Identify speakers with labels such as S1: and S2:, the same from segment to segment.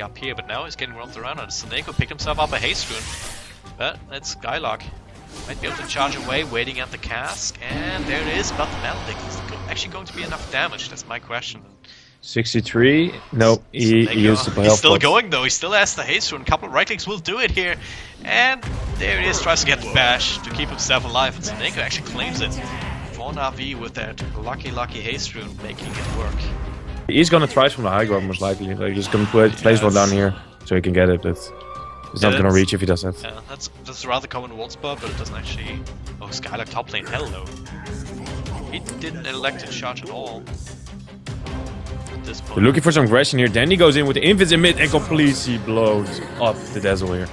S1: up here, but now he's getting romped around, and Seneko picked himself up a haste rune. But it's Skylark. Might be able to charge away, waiting at the cask, and there it is, but the Maledict is actually going to be enough damage, that's my question.
S2: 63? No, he used the health.
S1: He's still going though, he still has the haste rune, a couple of right clicks will do it here. And there it is, tries to get the bash to keep himself alive, and Seneko actually claims it. For NaVi with that lucky haste rune, making it work.
S2: He's gonna try from the high ground most likely, like he's gonna place one down here, so he can get it, but it's not gonna reach if he does that.
S1: Yeah, that's a rather common wall spot, but it doesn't actually... Oh, Skylark top lane, hello. He didn't elect to charge at all.
S2: They're looking for some aggression here. Danny goes in with the invis in mid and completely blows up the Dazzle here.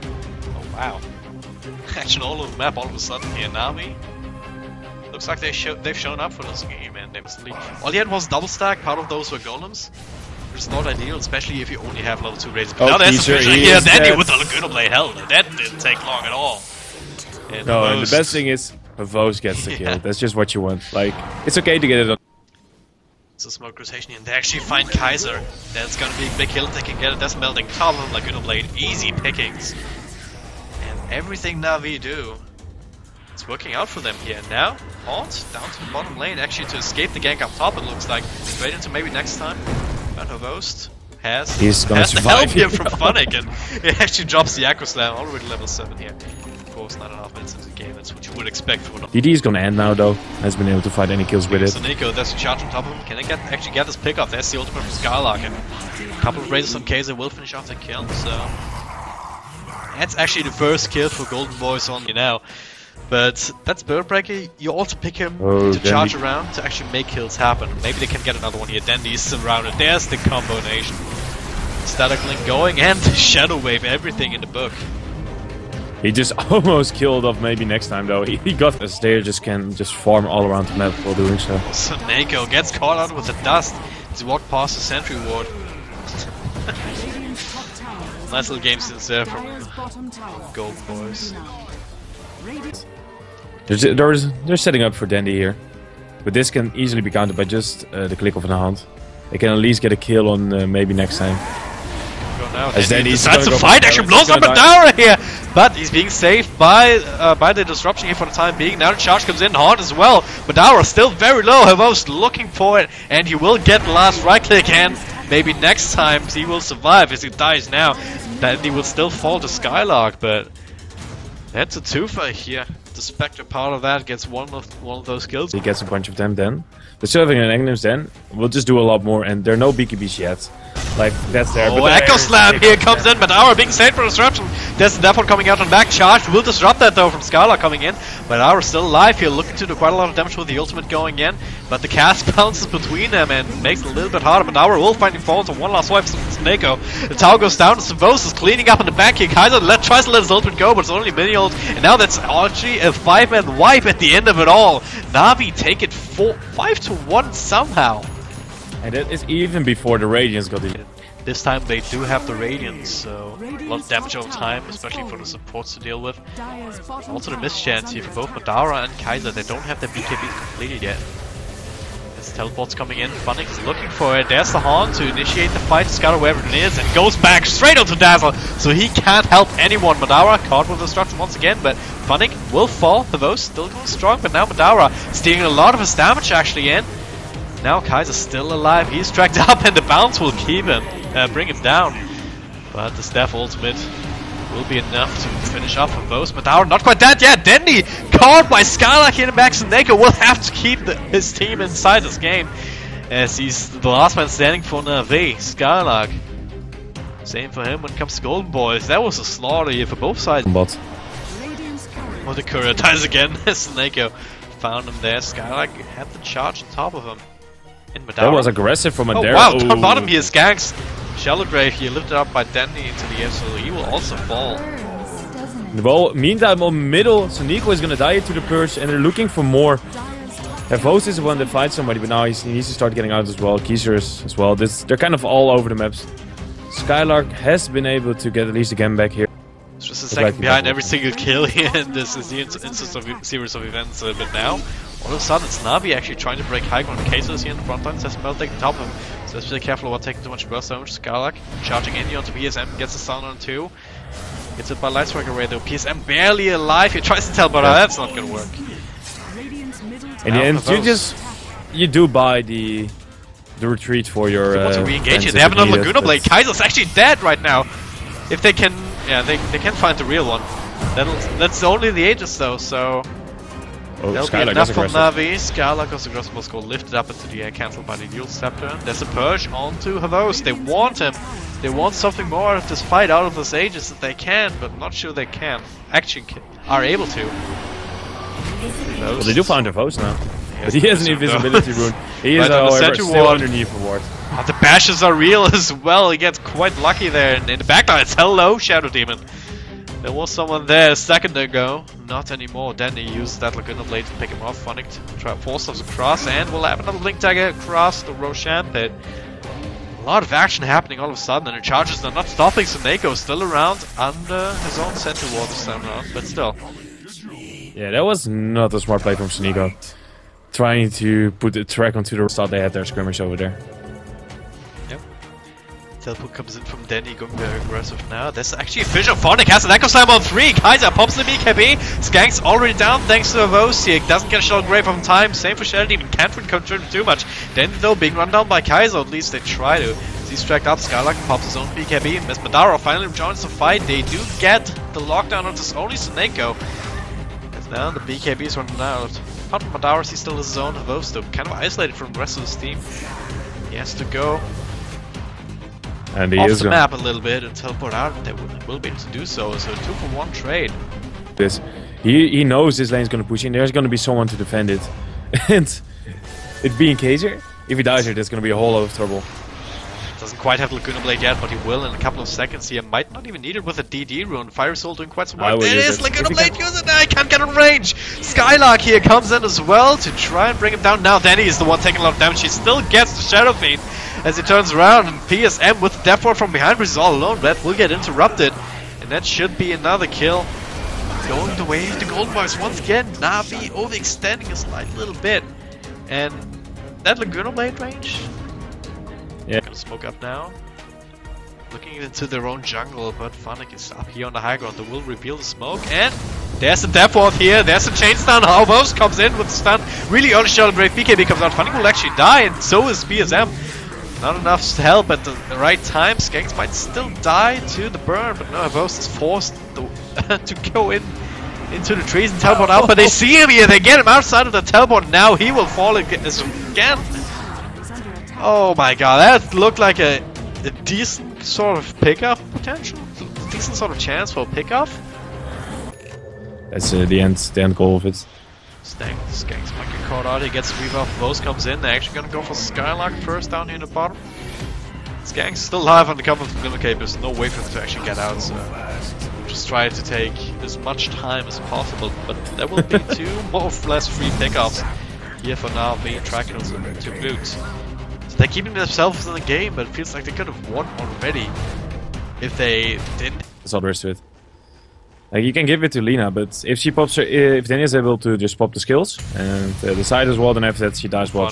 S1: Oh wow. Action all over the map all of a sudden here. NaVi. Looks like they've shown up for this game, and they must leave. All he had was double stack, part of those were golems. Which is not ideal, especially if you only have level 2 raises. But now there's a here, Danny with the Laguna Blade. Hell, that didn't take long at all. And
S2: and the best thing is, Vos gets the kill. That's just what you want. Like, it's okay to get it on.
S1: It's a smoke rotation and they actually find Kaiser. That's gonna be a big kill if they can get it. That's melting top of Laguna Blade. Easy pickings. And everything NaVi do, it's working out for them here. Now, Haunt down to the bottom lane actually to escape the gank up top, it looks like. Straight into maybe next time. But Hovost has the help here from Funnick, and he actually drops the Acro Slam, already level 7 here. Of course, 9.5 minutes into the game, that's what you would expect from an
S2: DD is gonna end now though, has been able to find any kills with it.
S1: Seneko, there's a charge on top of him, can they actually get this pick off? There's the ultimate from Skylark, and a couple of raises on Kaiser will finish off the kill, so... That's actually the first kill for Golden Boys on you now. But that's Birdbreaker, you also pick him to charge around to actually make kills happen. Maybe they can get another one here. Dandy is surrounded. There's the combination. Static Link going and the Shadow Wave, everything in the book.
S2: He just almost killed off maybe next time though. He got us there, can farm all around the map while doing so.
S1: Seneko gets caught out with the dust as he walked past the sentry ward. Nice little game since there from Golden Boys.
S2: They're setting up for Dandy here, but this can easily be countered by just the click of an hand. They can at least get a kill on maybe next time.
S1: As Dandy decides to fight, actually blows up Madara here, but he's being saved by the disruption here for the time being. Now the charge comes in hard as well. Madara still very low. Havos looking for it, and he will get the last right click, and maybe next time he will survive. As he dies now, Dandy will still fall to Skylark, but that's a twofer here. The Spectre part of that gets one of those kills.
S2: He gets a bunch of them then. The serving and Agnes then will just do a lot more, and there are no BKBs yet. Like, that's there.
S1: Oh, Echo Slam here comes in, Madara being saved for disruption. There's the Death coming out on back charge. Will disrupt that though from Skylar coming in. Madara still alive here, looking to do quite a lot of damage with the ultimate going in. But the cast bounces between them and makes it a little bit harder. Madara will find him falls on one last wipe from Seneko. The tower goes down, Savos is cleaning up in the back here. Kaiser tries to let his ultimate go, but it's only mini ult. And now that's actually a 5-man wipe at the end of it all. NaVi take it 5-1 somehow.
S2: And that is even before the Radiance got in.
S1: This time they do have the Radiance, so a lot of damage over time, especially for the supports to deal with. Also the mischance here for both Madara and Kaiser, they don't have their BKBs completed yet. This teleport's coming in, Funnick is looking for it, there's the Horn to initiate the fight, scatter wherever it is, and goes back straight onto Dazzle, so he can't help anyone. Madara caught with destruction once again, but Funnick will fall. Havos still going strong, but now Madara stealing a lot of his damage actually in. Now Kaiser's still alive, he's tracked up and the bounce will keep him, bring him down. But the staff ultimate will be enough to finish off Havos. Madara not quite dead yet, Dendy caught by Skylark in the back. Seneko will have to keep his team inside this game, as he's the last man standing for NaVi. Skylark, same for him when it comes to Golden Boys. That was a slaughter here for both sides.
S2: But
S1: oh, the courier dies again. Seneko found him there. Skylark had the charge on top of him.
S2: That was aggressive from Madara.
S1: Oh wow, on bottom here, Skanks. Shallow Grave here, lifted up by Dandy into the air, so he will also fall.
S2: Well, meantime, on middle, Seneko is gonna die to the Purge, and they're looking for more. Havos is the one that fights somebody, but now he needs to start getting out as well. Keiser as well. They're kind of all over the maps. Skylark has been able to get at least a game back here.
S1: It's just a second behind every single kill here, and this is the instance of series of events. But now, all of a sudden, it's NaVi actually trying to break high ground. Cases here in the front line, says Meltek top of him. So let's be careful about taking too much burst damage. Skylark charging in here onto PSM, gets a stun on 2. Gets hit by Lightstrike away though. PSM barely alive. He tries to teleport out. That's not gonna work.
S2: In the end, you do buy the retreat for your.
S1: They want to re-engage it. They have another Laguna Blade. Kaiser's actually dead right now. If they can, yeah, they can find the real one. That's only the Aegis though. So that'll be enough from NaVi. Skylark goes aggressive, will go lifted up into the air, cancelled by the Dual Scepter. There's a purge onto Havos. They want him. They want something more out of this fight, out of this Aegis if they can, but not sure they can. Actually, are able to.
S2: Well, they do find Havos now. But he has an invisibility rune. He is, however, still underneath Ward.
S1: Oh, the bashes are real as well. He gets quite lucky there. And in the backline, it's hello, Shadow Demon. There was someone there a second ago. Not anymore. Then he used that Laguna Blade to pick him off. Phonic try force us across, and we'll have another Blink Dagger across the Roshan pit. A lot of action happening all of a sudden, and the charges are not stopping. So Neko is still around under his own center ward this time around, but still.
S2: Yeah, that was not a smart play from Sneeko. Trying to put the track onto the start, they had their skirmish over there.
S1: Yep. Teleport comes in from Denny, going very aggressive now. There's actually a Fisher. Phonic has an Echo Slam on 3. Kaiser pops the BKB. Skank's already down thanks to Havos. He doesn't get a shot grave on time. Same for Shadow Demon. Can't really contribute too much. Denny though being run down by Kaiser. At least they try to. He's tracked up. Skylark pops his own BKB. As Madara finally joins the fight, they do get the lockdown on this only Suneko. As now the BKB is running out. Apart from Madara, he still has his own Havos though, kind of isolated from the rest of his team. He has to go
S2: and he
S1: off
S2: is
S1: the map a little bit and teleport out, and they will be able to do so. So 2-for-1 trade.
S2: He knows this lane is going to push in. There's going to be someone to defend it. And it being Kaiser, if he dies here, there's going to be a whole lot of trouble.
S1: Doesn't quite have Laguna Blade yet, but he will in a couple of seconds here. Might not even need it with a DD rune. Fire Soul doing quite some work. There it is! Laguna Blade, use it! I can't get in range! Skylark here comes in as well to try and bring him down. Now Danny is the one taking a lot of damage. He still gets the Shadow Fiend as he turns around, and PSM with the Death Ward from behind, but he's all alone. Red will get interrupted, and that should be another kill. Going the way of the Gboys once again. NaVi overextending a slight little bit. And that Laguna Blade range?
S2: Yeah.
S1: Gonna smoke up now. Looking into their own jungle, but Phonic is up here on the high ground. They will reveal the smoke, and there's the Death Ward here. There's the chain stun. Havos comes in with the stun. Really early shot of Great BKB comes out. Phonic will actually die, and so is PSM. Not enough help at the right time. Skanks might still die to the burn, but no, Havos is forced to go into the trees and teleport out. But they see him here. They get him outside of the teleport. Now he will fall again. Oh my god, that looked like a decent sort of pickup potential. Decent sort of chance for a pickup.
S2: That's the end goal of it.
S1: Skanks might get caught out. He gets the rebuff. Vos comes in. They're actually gonna go for Skylark first down here in the bottom. Skanks still alive on the cover of the Glimmer Cape. There's no way for him to actually get out, so just try to take as much time as possible. But there will be 2 more or less free pickups here for now, being tracking to boot. They're keeping themselves in the game, but it feels like they could have won already if they didn't.
S2: That's all there is to it. Like, you can give it to Lina, but if she pops, if Danny is able to just pop the skills and decide as well, then after that she dies well.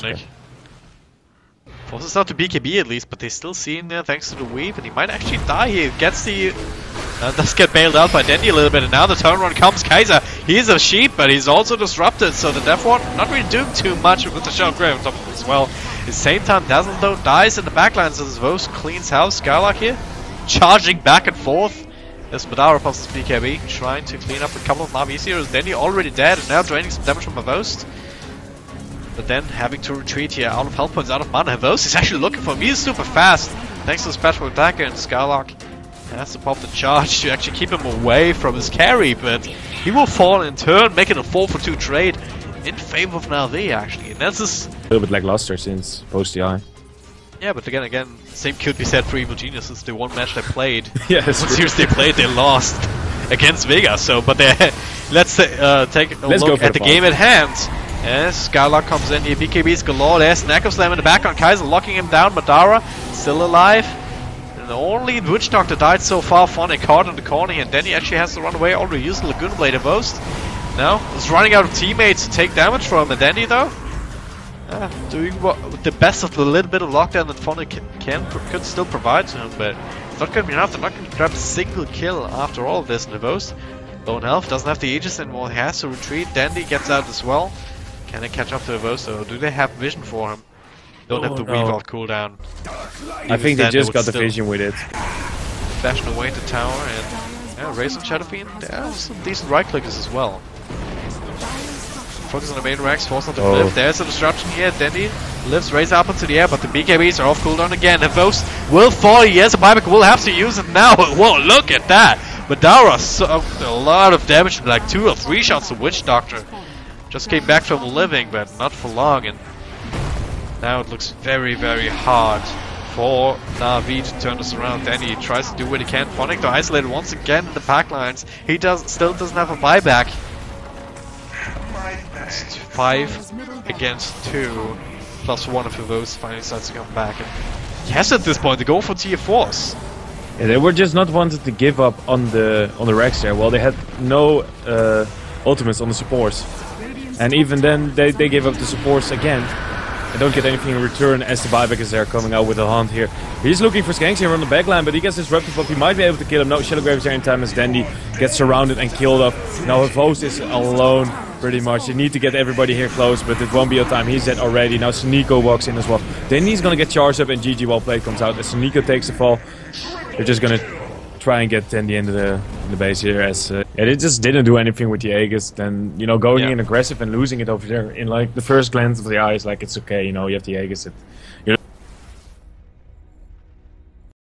S1: Forces out the BKB at least, but they still see him there thanks to the weave, and he might actually die here. Gets the does get bailed out by Dandy a little bit, and now the turnaround comes. Kaiser, he's a sheep, but he's also disrupted, so the Death Ward not really doing too much with the Shadow Grave on top of him as well. At the same time, Dazzle though dies in the backline, so Vos cleans house. Skylark here, charging back and forth. As Madara pops his BKB, trying to clean up a couple of NaVi heroes. Dandy already dead, and now draining some damage from Havos. But then having to retreat here, out of health points, out of mana. Havos is actually looking for him. He's super fast, thanks to the special attacker, and Skylark has to pop the charge to actually keep him away from his carry, but he will fall in turn, making a 4-for-2 trade in favor of NaVi actually. And that's just
S2: a little bit lackluster since post-DI.
S1: Yeah, but again, same could be said for Evil Geniuses. The one match they played,
S2: yeah,
S1: what series they played, they lost against Vega. So, but let's take a look at the game at hand. As Skylark comes in here, BKB's galore. There's an Echo Slam in the back on Kaiser, locking him down. Madara still alive. And the only Witch Doctor died so far. Phonic caught in the corner, and then he actually has to run away. Already used the Laguna Blade of Most. Now, he's running out of teammates to take damage from him. And Dandy though, Doing what the best of the little bit of lockdown that Phonic could still provide to him, but it's not going to be enough. They're not going to grab a single kill after all of this. NaVi, low on health, doesn't have the Aegis anymore, he has to retreat. Dandy gets out as well. Can they catch up to NaVi? So do they have vision for him? Don't have the Weave cooldown.
S2: I think they just got the vision with it.
S1: Bashing away the tower and yeah, Raze and Shadow Fiend, yeah, some decent right clickers as well. Focus on the main racks, force not to flip. There's a disruption here. Dandy lifts Raze up into the air, but the BKBs are off cooldown again. NaVi will fall. Yes, a buyback will have to use it now. Whoa, look at that! Madara sucked a lot of damage, like 2 or 3 shots of Witch Doctor. Just came back from living, but not for long. And now it looks very, very hard for NaVi to turn this around. Dandy tries to do what he can. Phonic to isolate once again in the pack lines. He still doesn't have a buyback. It's 5 against 2, plus 1 of those finally starts to come back. And yes, at this point, they're going for tier 4s.
S2: Yeah, they were just not wanted to give up on the Rex there. Well, they had no ultimates on the supports, and even then they gave up the supports again. They don't get anything in return as the buyback is there coming out with a hunt here. He's looking for Skanks here on the backline, but he gets disrupted up. He might be able to kill him. No, Shadow Grave is there in time as Dandy gets surrounded and killed up. Now NaVi is alone pretty much. You need to get everybody here close, but it won't be a time. He's dead already. Now Sneeko walks in as well. Then he's gonna get charged up and GG well played comes out as Sneeko takes the fall. They're just gonna try and get Dandy into the base here as they just didn't do anything with the Aegis. Then, you know, going in aggressive and losing it over there in like the first glance of the eyes, like it's okay, you know, you have the Aegis.